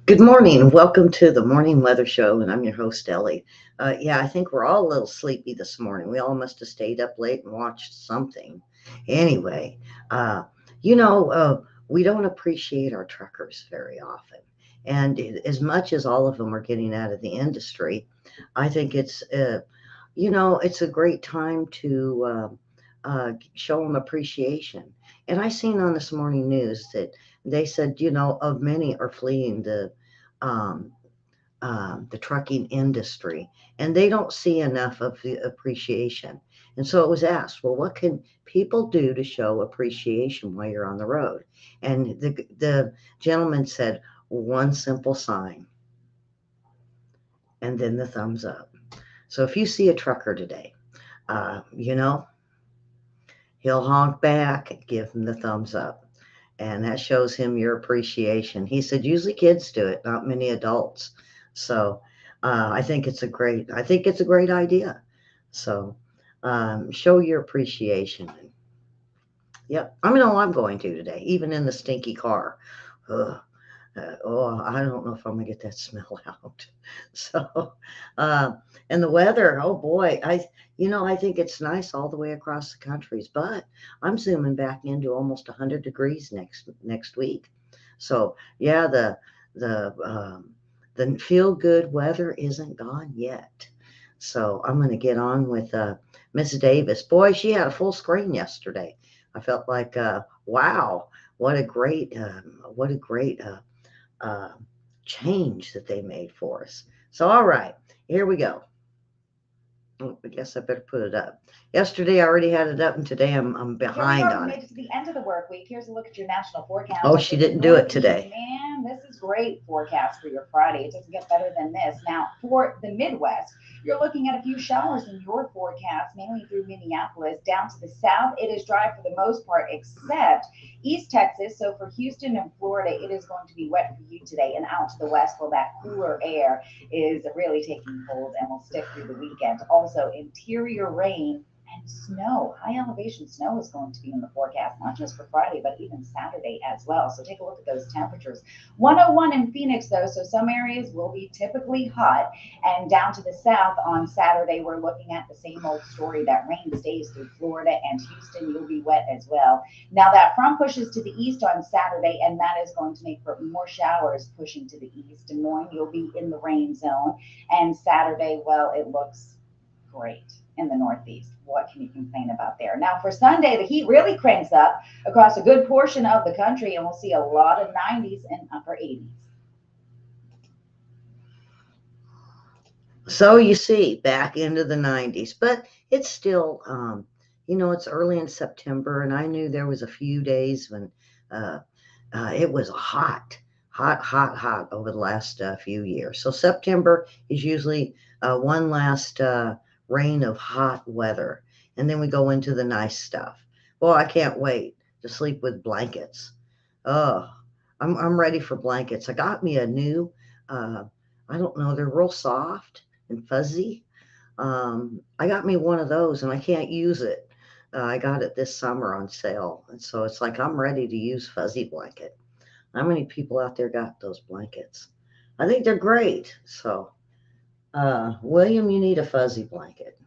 Good morning. Welcome to the Morning Weather Show, and I'm your host, Ellie. Yeah, I think we're all a little sleepy this morning. We all must have stayed up late and watched something. Anyway, uh, you know, we don't appreciate our truckers very often. And as much as all of them are getting out of the industry, I think it's a great time to show them appreciation. And I seen on this morning news that they said, of many are fleeing um, the trucking industry, and they don't see enough of the appreciation. And so it was asked, well, what can people do to show appreciation while you're on the road? And the gentleman said, one simple sign, and then the thumbs up. So if you see a trucker today, uh, you know, he'll honk back and give him the thumbs up. And that shows him your appreciation. He said usually kids do it, not many adults. So I think it's a great idea. So show your appreciation. Yep, I know I'm going to today, even in the stinky car. Ugh. I don't know if I'm gonna get that smell out. So, uh, and the weather, oh boy, I think it's nice all the way across the countries, but I'm zooming back into almost 100 degrees next week. So, yeah, the feel good weather isn't gone yet. So I'm gonna get on with Miss Davis. Boy, she had a full screen yesterday. I felt like, wow, what a great uh, change that they made for us. So, all right, here we go. I guess I better put it up. Yesterday I already had it up, and today I'm Here we behind are. We on made it. it to the end of the work week. Here's a look at your national forecast Oh, for she the didn't do it Northeast. today. Man, this is great forecast for your Friday. It doesn't get better than this. Now, for the Midwest, you're looking at a few showers in your forecast, mainly through Minneapolis. Down to the south, it is dry for the most part, except East Texas. So for Houston and Florida, it is going to be wet for you today. And out to the west, well, that cooler air is really taking hold and will stick through the weekend. Also, interior rain and snow. High elevation snow is going to be in the forecast, not just for Friday, but even Saturday as well. So take a look at those temperatures. 101 in Phoenix, though, so some areas will be typically hot. And down to the south on Saturday, we're looking at the same old story. That rain stays through Florida and Houston. You'll be wet as well. Now, that front pushes to the east on Saturday, and that is going to make for more showers pushing to the east. Des Moines, you'll be in the rain zone. And Saturday, well, it looks great in the Northeast. What can you complain about there? Now, for Sunday, the heat really cranks up across a good portion of the country, and we'll see a lot of 90s and upper 80s. So you see, back into the 90s, but it's still, it's early in September, and I knew there was a few days when uh, it was hot over the last few years. So September is usually one last reign of hot weather, and then we go into the nice stuff. Well, I can't wait to sleep with blankets. Oh, I'm ready for blankets. I got me a new. Uh, I don't know. They're real soft and fuzzy. I got me one of those, and I can't use it. I got it this summer on sale, and so it's like I'm ready to use fuzzy blanket. How many people out there got those blankets? I think they're great. So, William, you need a fuzzy blanket.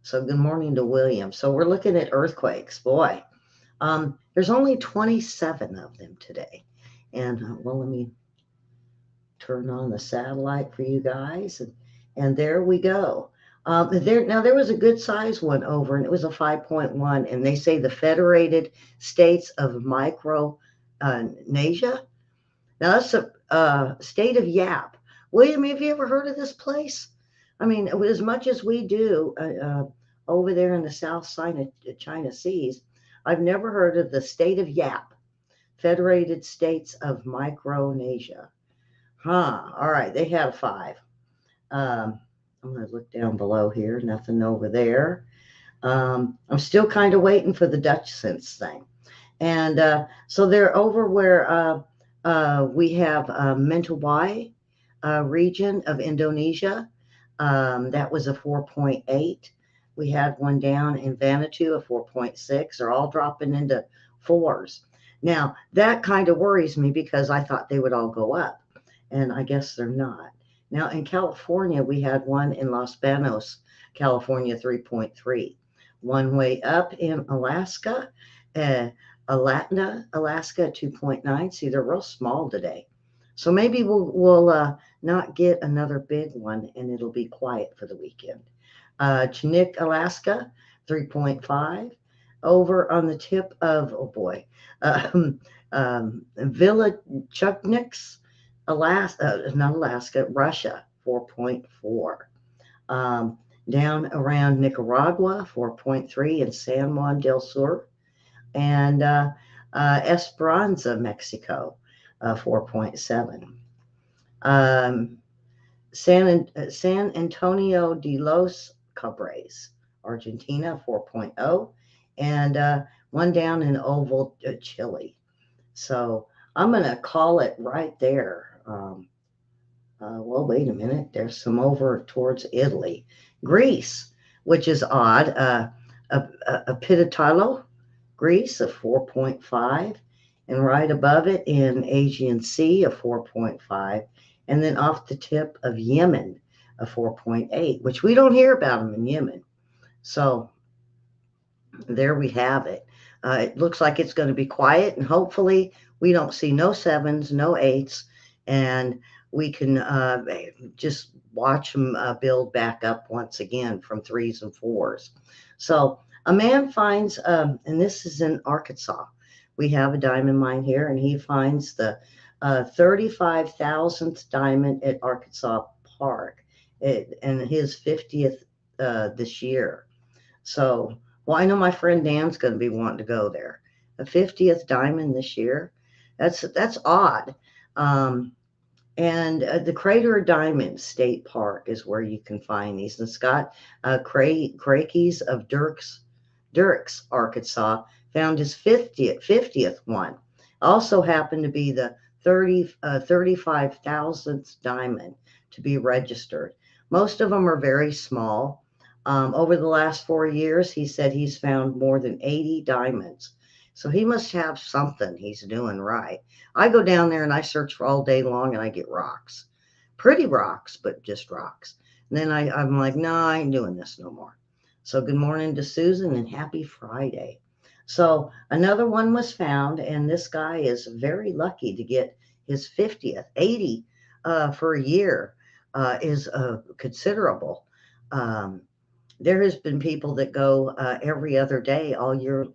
So, good morning to William. So, we're looking at earthquakes. Boy, there's only 27 of them today. And, well, let me turn on the satellite for you guys. And there we go. There was a good size one over, and it was a 5.1. And they say the Federated States of Micronesia. Now that's a state of Yap. William, have you ever heard of this place? I mean, as much as we do over there in the south side of China Seas, I've never heard of the state of Yap, Federated States of Micronesia. Huh. All right, they had a five. Um, I'm going to look down below here. Nothing over there. I'm still kind of waiting for the Dutch sense thing. And so they're over where we have Mentawai region of Indonesia. That was a 4.8. We had one down in Vanuatu, a 4.6. They're all dropping into fours. Now, that kind of worries me because I thought they would all go up, and I guess they're not. Now, in California, we had one in Los Banos, California, 3.3. One way up in Alaska, uh, Alatna, Alaska, 2.9. See, they're real small today. So maybe we'll not get another big one, and it'll be quiet for the weekend. Chinook, Alaska, 3.5. Over on the tip of, oh boy, Villa Chukniks, Alaska, not Alaska, Russia, 4.4. Um, Down around Nicaragua, 4.3, in San Juan del Sur, and Esperanza, Mexico, 4.7. Um, San Antonio de los Cabres, Argentina, 4.0, and one down in Oval, Chile. So I'm going to call it right there. Well, wait a minute. There's some over towards Italy. Greece, which is odd. A Pititalo, Greece, a 4.5. And right above it in Aegean Sea, a 4.5. And then off the tip of Yemen, a 4.8, which we don't hear about them in Yemen. So there we have it. It looks like it's going to be quiet, and hopefully we don't see no sevens, no eights, and we can just watch them build back up once again from threes and fours. So a man finds, and this is in Arkansas. We have a diamond mine here, and he finds the 35,000th diamond at Arkansas Park, and his 50th this year. So, well, I know my friend Dan's going to be wanting to go there. A 50th diamond this year. That's odd. Um, and the Crater of Diamonds State Park is where you can find these. And Scott Crakes of Dirks, Arkansas, found his 50th one. Also happened to be the 35,000th diamond to be registered. Most of them are very small. Over the last 4 years, he said he's found more than 80 diamonds. So he must have something he's doing right. I go down there and I search for all day long and I get rocks. Pretty rocks, but just rocks. And then I'm like, no, I ain't doing this no more. So good morning to Susan and happy Friday. So another one was found, and this guy is very lucky to get his 50th. 80 for a year is considerable. Um, there has been people that go every other day all year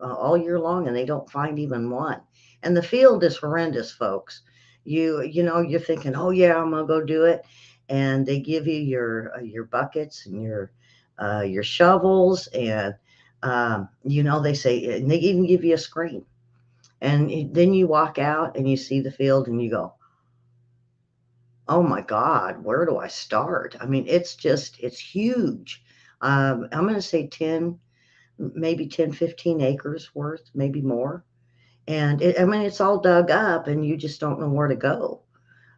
long, and they don't find even one. And the field is horrendous, folks. You know you're thinking, oh yeah, I'm gonna go do it, and they give you your buckets and your shovels, and they say, and they even give you a screen, and then you walk out and you see the field and you go, oh my God, where do I start? I mean, it's huge. I'm going to say 10, maybe 10, 15 acres worth, maybe more. And I mean, it's all dug up and you just don't know where to go.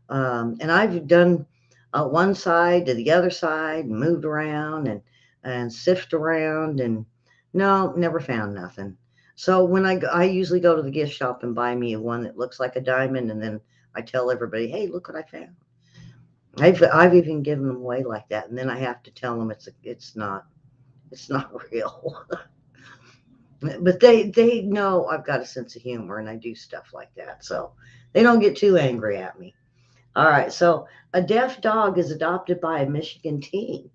And I've done one side to the other side and moved around and sift around, and no, never found nothing. So when I usually go to the gift shop and buy me one that looks like a diamond, and then I tell everybody, hey, look what I found. I've even given them away like that, and then I have to tell them it's not real. But they know I've got a sense of humor and I do stuff like that, so they don't get too angry at me. All right, so a deaf dog is adopted by a Michigan teen,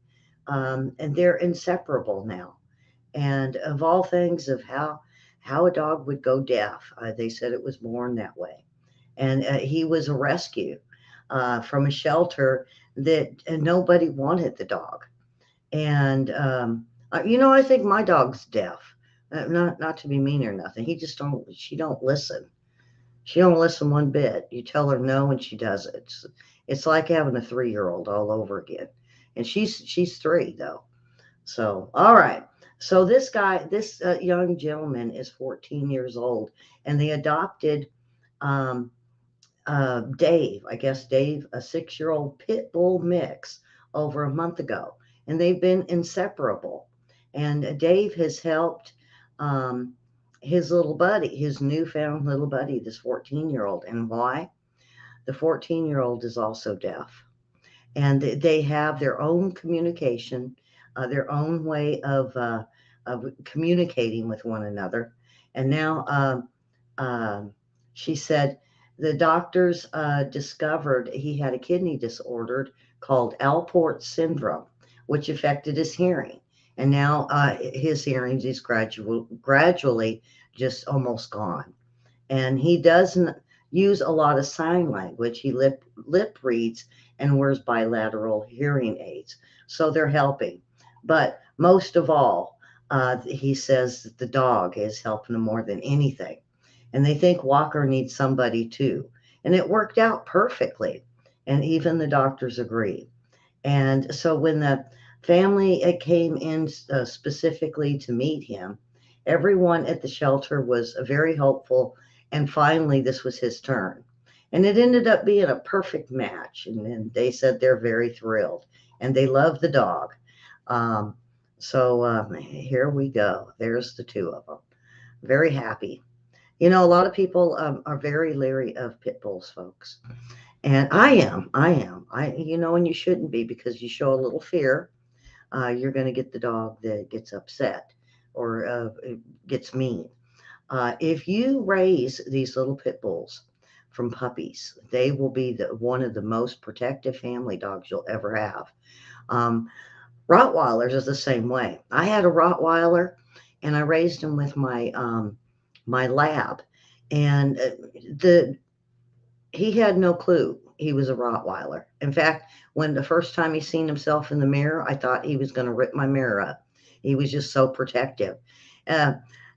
and they're inseparable now. And of all things, of how a dog would go deaf, they said it was born that way, and he was a rescue from a shelter that nobody wanted the dog. And I think my dog's deaf. Not to be mean or nothing. He just don't. She don't listen. She don't listen one bit. You tell her no, and she does it. It's like having a 3-year-old all over again. And she's 3 though. So all right. So this young gentleman is 14 years old, and they adopted um, Dave, I guess Dave, a 6-year-old pit bull mix over a month ago, and they've been inseparable. And Dave has helped. Um, his little buddy, his newfound little buddy, this 14-year-old. And why? The 14-year-old is also deaf. And they have their own communication, their own way of communicating with one another. And now she said the doctors discovered he had a kidney disorder called Alport syndrome, which affected his hearing. And now his hearing is gradually just almost gone. And he doesn't use a lot of sign language. He lip reads and wears bilateral hearing aids. So they're helping. But most of all, he says that the dog is helping him more than anything. And they think Walker needs somebody too. And it worked out perfectly. And even the doctors agree. And so when the family came in specifically to meet him, everyone at the shelter was very hopeful. And finally, this was his turn. And it ended up being a perfect match. And they said they're very thrilled and they love the dog. Um, so here we go. There's the two of them. Very happy. You know, a lot of people are very leery of pit bulls, folks. And I am. And you shouldn't be because you show a little fear, you're going to get the dog that gets upset or gets mean. If you raise these little pit bulls from puppies, they will be one of the most protective family dogs you'll ever have. Um, Rottweilers is the same way. I had a Rottweiler, and I raised him with my lab, and the he had no clue he was a Rottweiler. In fact, when the first time he seen himself in the mirror, I thought he was going to rip my mirror up. He was just so protective. Uh,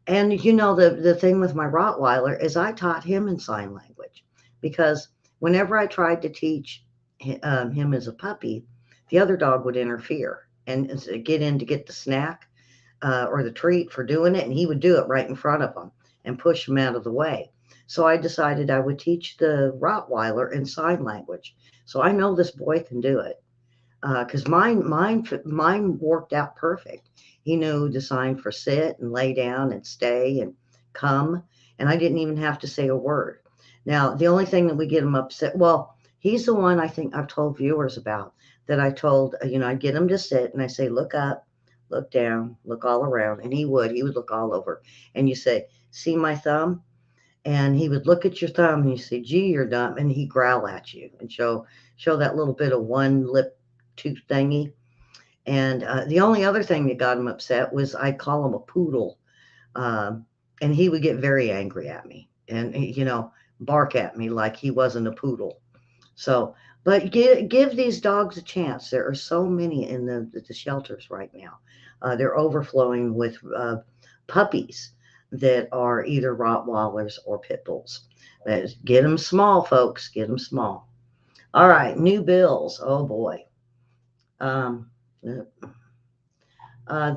and the thing with my Rottweiler is I taught him in sign language because whenever I tried to teach him as a puppy, the other dog would interfere and get in to get the snack or the treat for doing it, and he would do it right in front of him and push him out of the way. So I decided I would teach the Rottweiler in sign language. So I know this boy can do it because mine worked out perfect. He knew the sign for sit and lay down and stay and come, and I didn't even have to say a word. Now the only thing that we get him upset, well, he's the one I think I've told viewers about that I told I get him to sit and I say look up, look down, look all around, and he would look all over, and you say see my thumb, and he would look at your thumb and you say, gee, you're dumb. And he'd growl at you and show that little bit of one lip tooth thingy. And the only other thing that got him upset was I call him a poodle. Um, and he would get very angry at me and, bark at me like he wasn't a poodle. So, but give these dogs a chance. There are so many in the shelters right now. They're overflowing with puppies that are either Rottweilers or Pit Bulls. Get them small, folks. Get them small. All right, new bills. Oh boy. Um,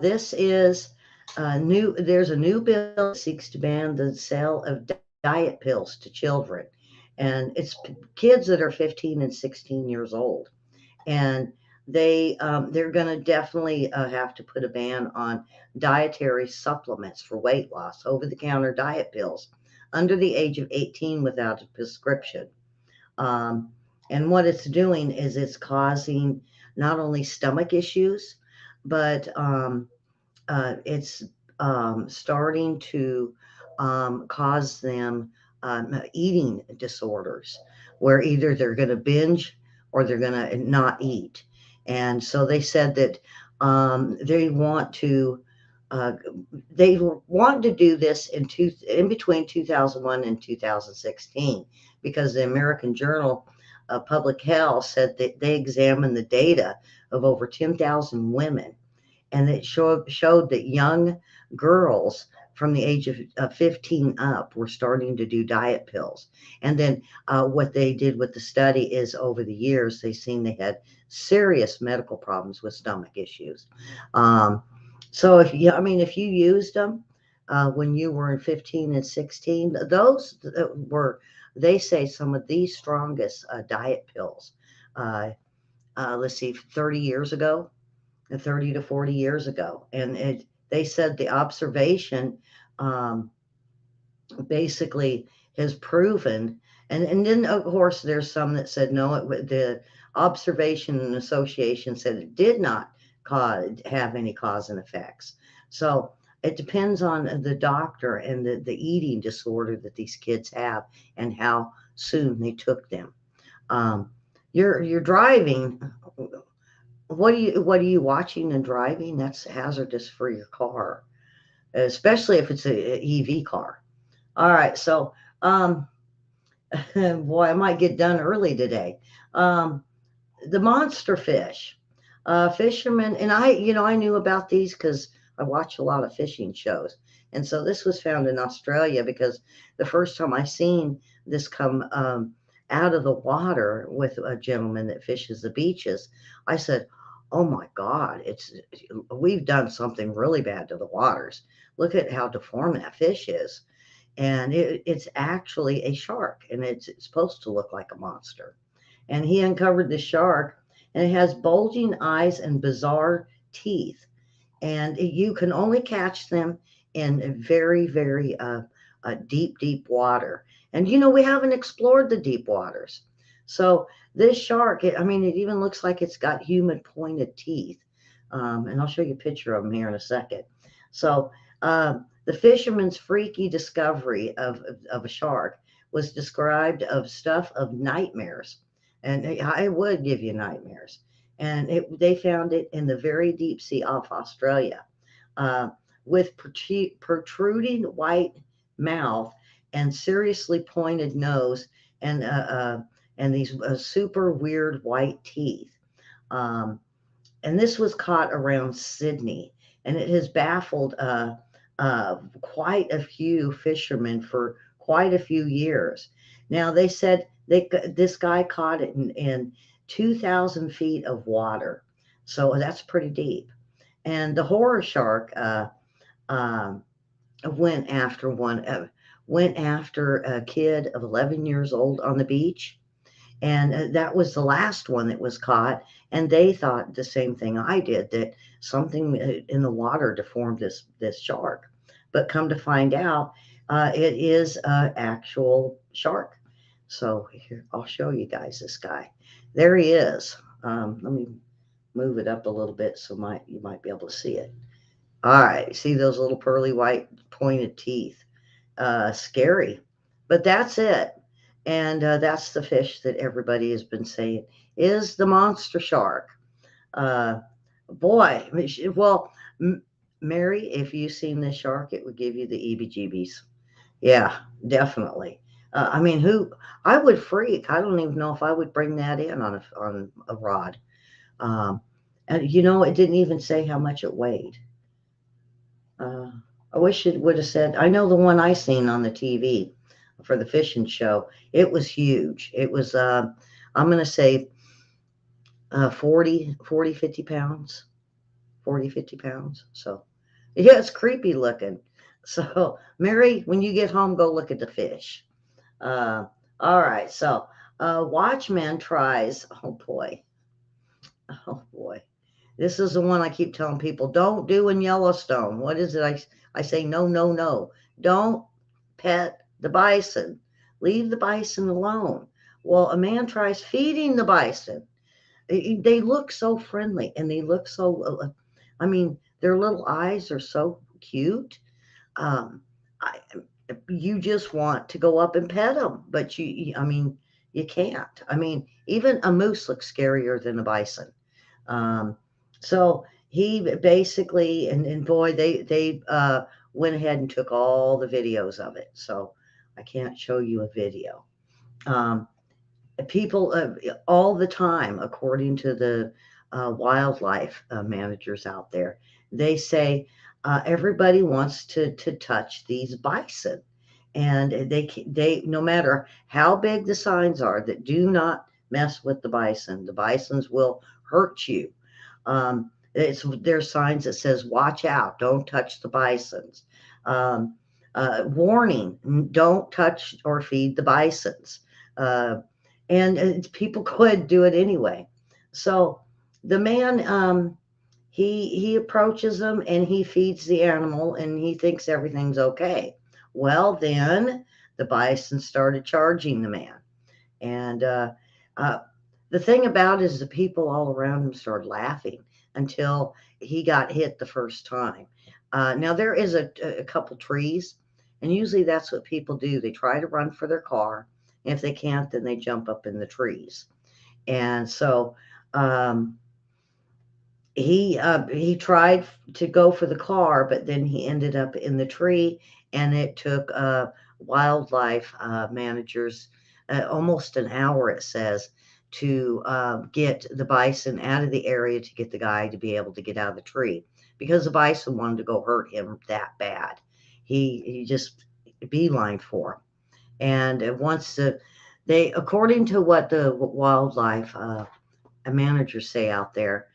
this is new. There's a new bill that seeks to ban the sale of diet pills to children, and it's kids that are 15 and 16 years old, and they're going to definitely have to put a ban on dietary supplements for weight loss, over-the-counter diet pills under the age of 18 without a prescription. Um, and what it's doing is it's causing not only stomach issues, but it's starting to cause them eating disorders where either they're going to binge or they're going to not eat. And so they said that they want to do this in between 2001 and 2016 because the American Journal of Public Health said that they examined the data of over 10,000 women, and it showed that young girls from the age of 15 up were starting to do diet pills. And then what they did with the study is over the years, they seen they had serious medical problems with stomach issues. So if you used them when you were in 15 and 16, those were, they say, some of the strongest diet pills. Let's see, 30 years ago, 30 to 40 years ago. And they said the observation, um, basically has proven, and then of course there's some that said no, the observation and association said it did not have any cause and effects. So it depends on the doctor and the eating disorder that these kids have and how soon they took them. um, you're driving. What are you watching and driving? That's hazardous for your car, especially if it's a EV car. All right, so um, boy, I might get done early today. Um, the monster fish, fishermen, and I knew about these because I watch a lot of fishing shows, and so this was found in Australia because the first time I seen this come out of the water with a gentleman that fishes the beaches, I said, "Oh my God, we've done something really bad to the waters. Look at how deformed that fish is." And it's actually a shark, and it's supposed to look like a monster. And he uncovered the shark, and it has bulging eyes and bizarre teeth, and you can only catch them in very, very deep, deep water. And we haven't explored the deep waters. So this shark, I mean, it even looks like it's got human pointed teeth. And I'll show you a picture of them here in a second. So the fisherman's freaky discovery of a shark was described of stuff of nightmares, and I would give you nightmares. And they found it in the very deep sea off Australia, uh, with protruding white mouth and seriously pointed nose, and these super weird white teeth. Um, and this was caught around Sydney, and it has baffled quite a few fishermen for quite a few years. Now they said this guy caught it in 2,000 feet of water, so that's pretty deep. And the horror shark um, went after one. Went after a kid of 11 years old on the beach, and that was the last one that was caught. And they thought the same thing I did, that something in the water deformed this shark. But come to find out, it is an actual shark. So here, I'll show you guys this guy. There he is. Let me move it up a little bit so you might be able to see it. All right, see those little pearly white pointed teeth? Scary, but that's it. And that's the fish that everybody has been saying is the monster shark. Uh, Boy, well, Mary, if you seen this shark, it would give you the EBGBs. Yeah, definitely. I mean, who I would freak. I don't even know if I would bring that in on a rod. Um, and it didn't even say how much it weighed. Uh, I wish it would have said. I know the one I seen on the TV for the fishing show. It was huge. It was, I'm going to say 50 pounds, 40, 50 pounds. So, yeah, it's creepy looking. So, Mary, when you get home, go look at the fish. Uh, all right. So, Watchman tries. Oh, boy. Oh, boy. This is the one I keep telling people don't do in Yellowstone. What is it? I say, no, no, no. Don't pet the bison. Leave the bison alone. Well, a man tries feeding the bison. They look so friendly, and they look so, I mean, their little eyes are so cute. Um, I, you just want to go up and pet them, but I mean, you can't. I mean, even a moose looks scarier than a bison. Um, so he basically, and boy, they went ahead and took all the videos of it. So I can't show you a video. Um, People all the time, according to the wildlife managers out there, they say everybody wants to touch these bison, and they no matter how big the signs are that do not mess with the bison. The bisons will hurt you. There's signs that says watch out, don't touch the bisons. Um, Warning, don't touch or feed the bisons. Uh, and people could do it anyway. So the man, he approaches them and he feeds the animal and he thinks everything's okay. Well, then the bison started charging the man. And uh, the thing about it is the people all around him started laughing until he got hit the first time. Now, there is a couple trees, and usually that's what people do. They try to run for their car. And if they can't, then they jump up in the trees. And so um, he tried to go for the car, but then he ended up in the tree, and it took wildlife managers almost an hour, it says, to get the bison out of the area to get the guy to be able to get out of the tree because the bison wanted to go hurt him that bad. He just beeline for him, and once they, according to what the wildlife managers say out there.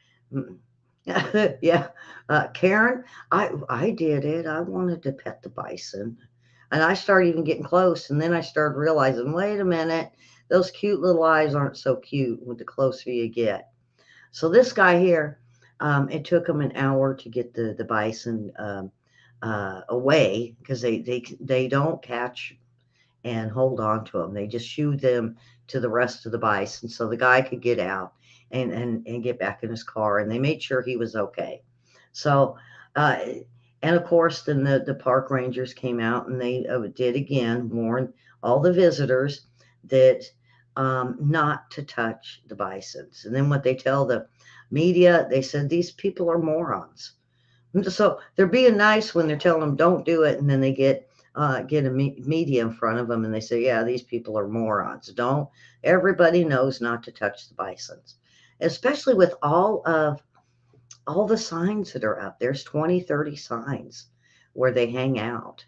Yeah, Karen, I did it. I wanted to pet the bison, and I started even getting close, and then I started realizing, wait a minute, those cute little eyes aren't so cute with the closer you get. So this guy here, it took him an hour to get the bison away because they don't catch and hold on to them. They just shoo them to the rest of the bison so the guy could get out and get back in his car. And they made sure he was okay. So, uh, and of course, then the park rangers came out and they did again warn all the visitors that not to touch the bisons. And then what they tell the media, they said these people are morons. So they're being nice when they're telling them don't do it, and then they get a media in front of them and they say, yeah, these people are morons. Don't. Everybody knows not to touch the bisons, especially with all the signs that are up. There's 20, 30 signs where they hang out.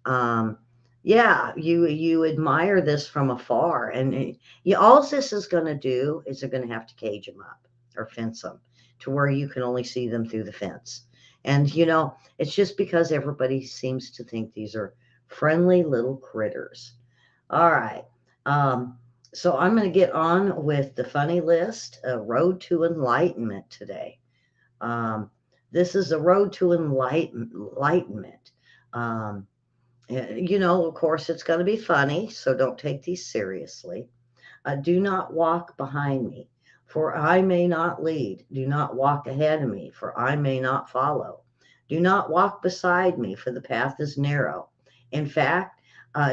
Um, yeah, you admire this from afar, and all this is going to do is they're going to have to cage them up or fence them to where you can only see them through the fence. And it's just because everybody seems to think these are friendly little critters. All right. Um, so I'm going to get on with the funny list, Road to Enlightenment today. Um, this is a road to enlightenment. Um, of course, it's going to be funny, so don't take these seriously. Do not walk behind me, for I may not lead. Do not walk ahead of me, for I may not follow. Do not walk beside me, for the path is narrow. In fact,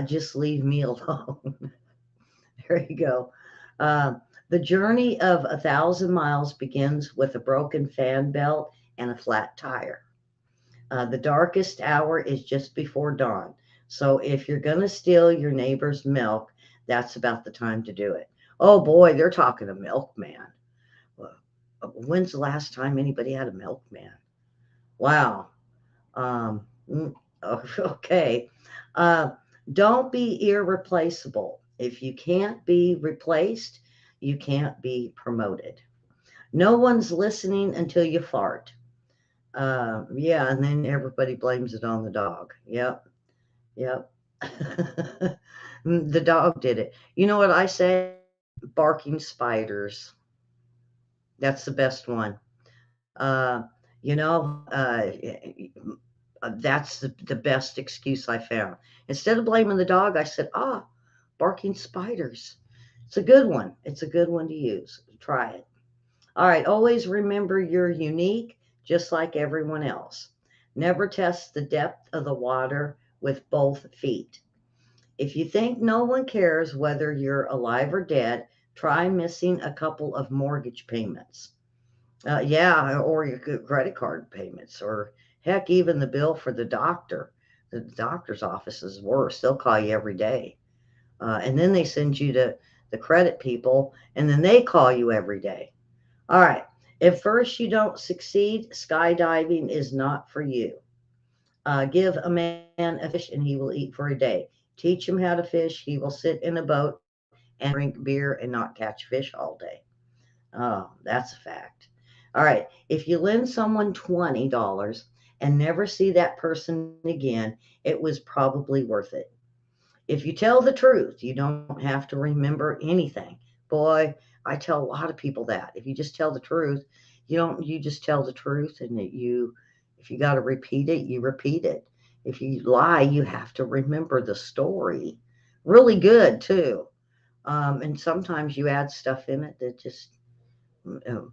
just leave me alone. There you go. Uh, the journey of 1,000 miles begins with a broken fan belt and a flat tire. The darkest hour is just before dawn. So if you're going to steal your neighbor's milk, that's about the time to do it. Oh boy, they're talking a milkman. Well, when's the last time anybody had a milkman? Wow. Mm, okay. Uh, don't be irreplaceable. If you can't be replaced, you can't be promoted. No one's listening until you fart. Yeah, and then everybody blames it on the dog. Yep, yep. The dog did it. You know what I say? Barking spiders. That's the best one. Uh, you know, uh, that's the best excuse I found. Instead of blaming the dog, I said, barking spiders. It's a good one. It's a good one to use. Try it. All right. Always remember you're unique, just like everyone else. Never test the depth of the water with both feet. If you think no one cares whether you're alive or dead, try missing a couple of mortgage payments. Yeah, or your credit card payments, or heck, even the bill for the doctor. The doctor's office is worse. They'll call you every day. And then they send you to the credit people, and then they call you every day. All right. If first you don't succeed, skydiving is not for you. Give a man a fish, and he will eat for a day. Teach him how to fish, he will sit in a boat and drink beer and not catch fish all day. Oh, that's a fact. All right. If you lend someone $20 and never see that person again, it was probably worth it. If you tell the truth, you don't have to remember anything. Boy, I tell a lot of people that. If you just tell the truth, you just tell the truth, and that if you got to repeat it, you repeat it. If you lie, you have to remember the story. Really good too. And sometimes you add stuff in it that just, um,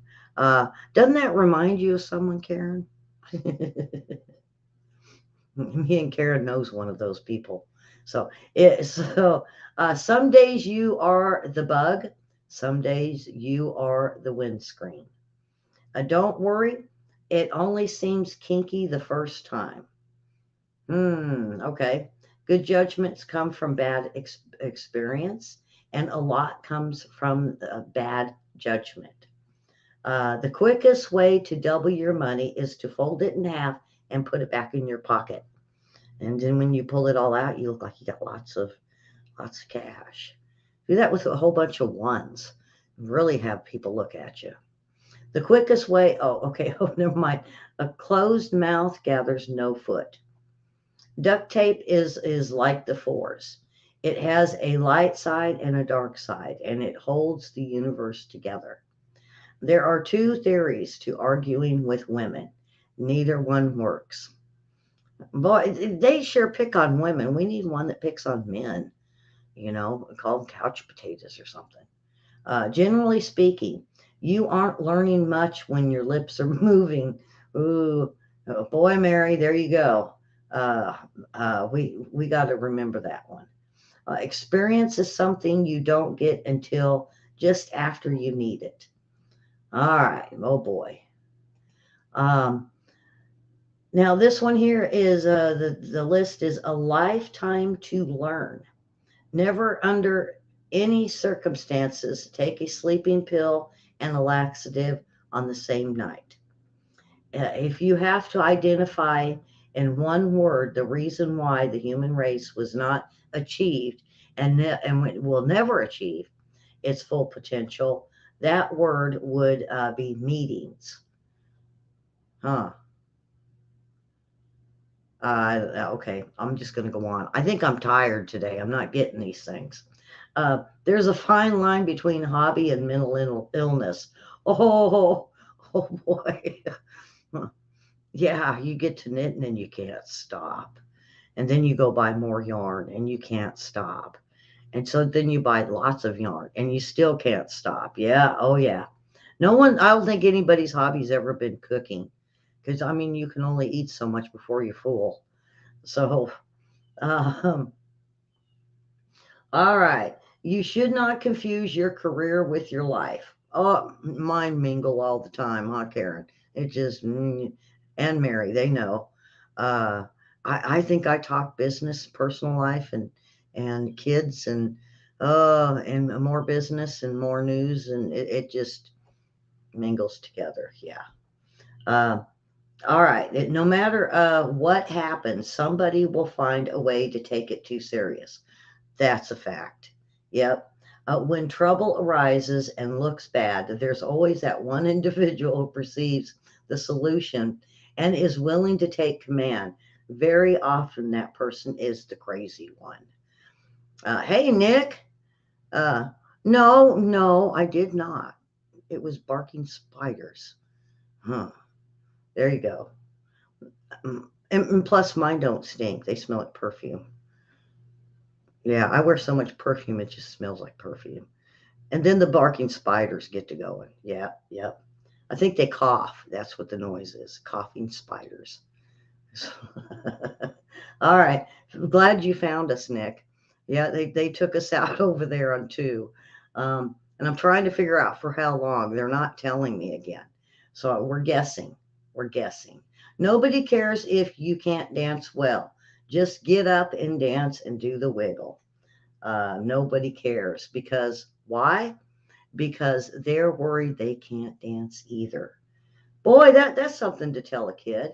doesn't that remind you of someone, Karen? Me and Karen knows one of those people. Some days you are the bug, some days you are the windscreen. Don't worry, it only seems kinky the first time. Okay. Good judgments come from bad experience, and a lot comes from bad judgment. The quickest way to double your money is to fold it in half and put it back in your pocket. And then when you pull it all out, you look like you got lots of cash. Do that with a whole bunch of ones. Really have people look at you. The quickest way, oh, okay, oh, never mind. A closed mouth gathers no foot. Duct tape is like the force. It has a light side and a dark side, and it holds the universe together. There are two theories to arguing with women. Neither one works. Boy, they sure pick on women. We need one that picks on men, call them couch potatoes or something. Generally speaking, you aren't learning much when your lips are moving. Ooh, oh, boy, Mary, there you go. Uh, we got to remember that one. Experience is something you don't get until just after you need it. All right, oh boy. Um, Now this one here is the list is a lifetime to learn. Never under any circumstances take a sleeping pill and a laxative on the same night. If you have to identify in one word the reason why the human race was not achieved and will never achieve its full potential, that word would be meetings. Huh. Okay, I'm just going to go on. I think I'm tired today. I'm not getting these things. There's a fine line between hobby and mental illness. Oh, oh boy. Yeah, you get to knitting and you can't stop. And then you go buy more yarn and you can't stop. And so then you buy lots of yarn and you still can't stop. Yeah, oh yeah. No one, I don't think anybody's hobby's ever been cooking because I mean, you can only eat so much before you're full. So, um, all right. You should not confuse your career with your life. Oh, mine mingle all the time, huh, Karen? It just, and Mary, they know. Uh, I think I talk business, personal life, and kids, and more business and more news, and it just mingles together. Yeah. Uh, all right. No matter what happens, somebody will find a way to take it too serious. That's a fact. Yep. When trouble arises and looks bad, there's always that one individual who perceives the solution and is willing to take command. Very often, that person is the crazy one. Hey, Nick. Uh, no, no, I did not. It was barking spiders. Huh. There you go. And plus, mine don't stink. They smell like perfume. Yeah, I wear so much perfume, it just smells like perfume. And then the barking spiders get to going. Yeah, yep. I think they cough. That's what the noise is. Coughing spiders. All right. Glad you found us, Nick. Yeah, they took us out over there on two. And I'm trying to figure out for how long. They're not telling me again. So we're guessing. We're guessing. Nobody cares if you can't dance well. Just get up and dance and do the wiggle. Nobody cares because why? Because they're worried they can't dance either. Boy, that's something to tell a kid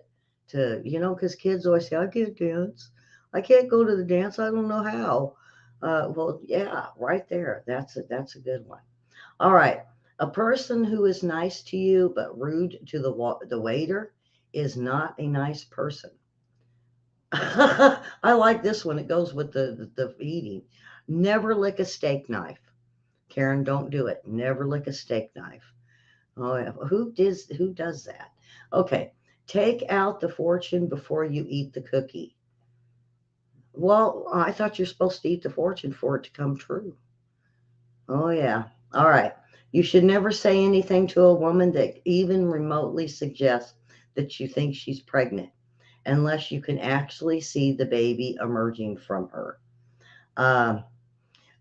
because kids always say, I can't dance. I can't go to the dance. I don't know how. Well, yeah, right there. That's a good one. All right. A person who is nice to you but rude to the waiter is not a nice person. I like this one. It goes with the eating. Never lick a steak knife. Karen, don't do it. Never lick a steak knife. Oh, yeah. Who does that? Okay. Take out the fortune before you eat the cookie. Well, I thought you're supposed to eat the fortune for it to come true. Oh, yeah. All right. You should never say anything to a woman that even remotely suggests that you think she's pregnant unless you can actually see the baby emerging from her. Um,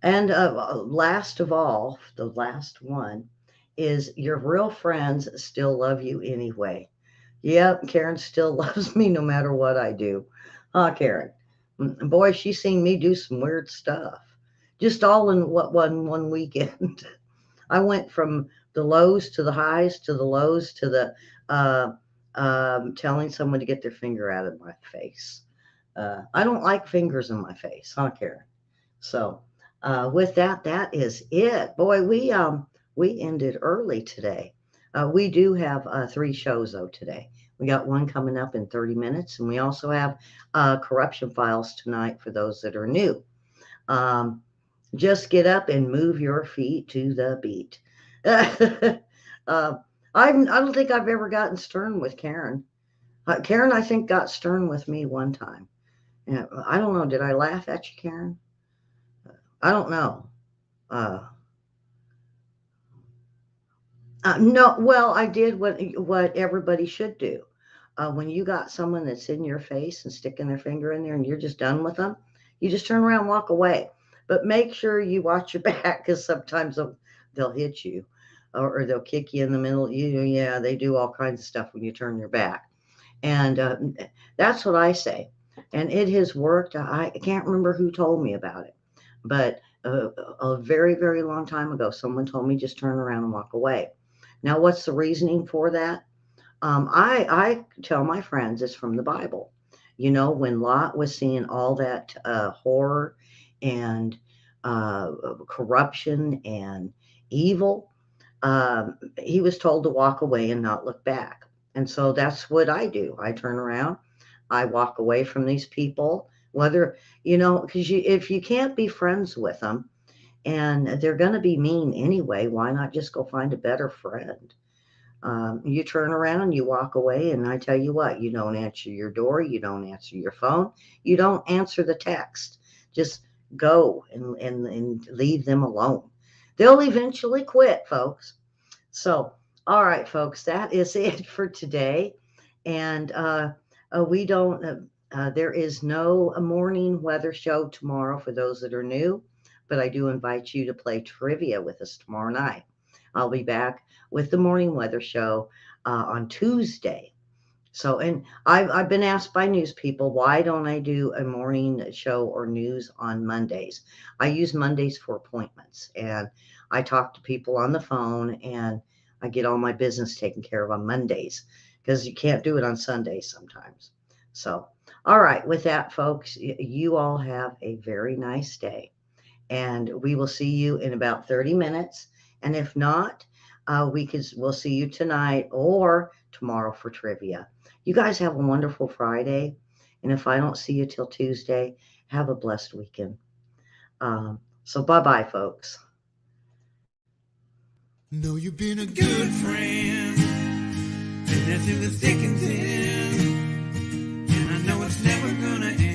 and last of all, the last one is your real friends still love you anyway. Yep, Karen still loves me no matter what I do. Huh, Karen? Boy, she's seen me do some weird stuff. Just all in what one weekend. I went from the lows to the highs to the lows to the uh, telling someone to get their finger out of my face. I don't like fingers in my face, huh, Karen? So, with that, that is it. Boy, we ended early today. We do have three shows though today. We got one coming up in 30 minutes, and we also have corruption files tonight for those that are new. Um, just get up and move your feet to the beat. I don't think I've ever gotten stern with Karen. Karen, I think, got stern with me one time. Yeah, I don't know. Did I laugh at you, Karen? I don't know. Uh, no, well, I did what everybody should do. When you got someone that's in your face and sticking their finger in there, and you're just done with them, you just turn around, and walk away. But make sure you watch your back because sometimes they'll hit you, or they'll kick you in the middle. Yeah, they do all kinds of stuff when you turn your back, and that's what I say. And it has worked. I can't remember who told me about it, but a very, very long time ago, someone told me just turn around and walk away. Now, what's the reasoning for that? I tell my friends it's from the Bible. You know, when Lot was seeing all that horror and corruption and evil, he was told to walk away and not look back. And so that's what I do. I turn around, I walk away from these people, whether, because if you can't be friends with them and they're going to be mean anyway, why not just go find a better friend? You turn around, you walk away, and I tell you what, you don't answer your door, you don't answer your phone, you don't answer the text. Just go and leave them alone. They'll eventually quit, folks. So, all right, folks, that is it for today. And we don't, there is no morning weather show tomorrow for those that are new, but I do invite you to play trivia with us tomorrow night. I'll be back with the morning weather show on Tuesday. So, and I've been asked by news people, why don't I do a morning show or news on Mondays? I use Mondays for appointments, and I talk to people on the phone, and I get all my business taken care of on Mondays because you can't do it on Sundays sometimes. So, all right, with that, folks, you all have a very nice day, and we will see you in about 30 minutes. And if not, we'll see you tonight or tomorrow for trivia. You guys have a wonderful Friday. And if I don't see you till Tuesday, have a blessed weekend. So bye-bye, folks. No, you've been a good friend, and that's in the thick and thin. And I know it's never gonna end.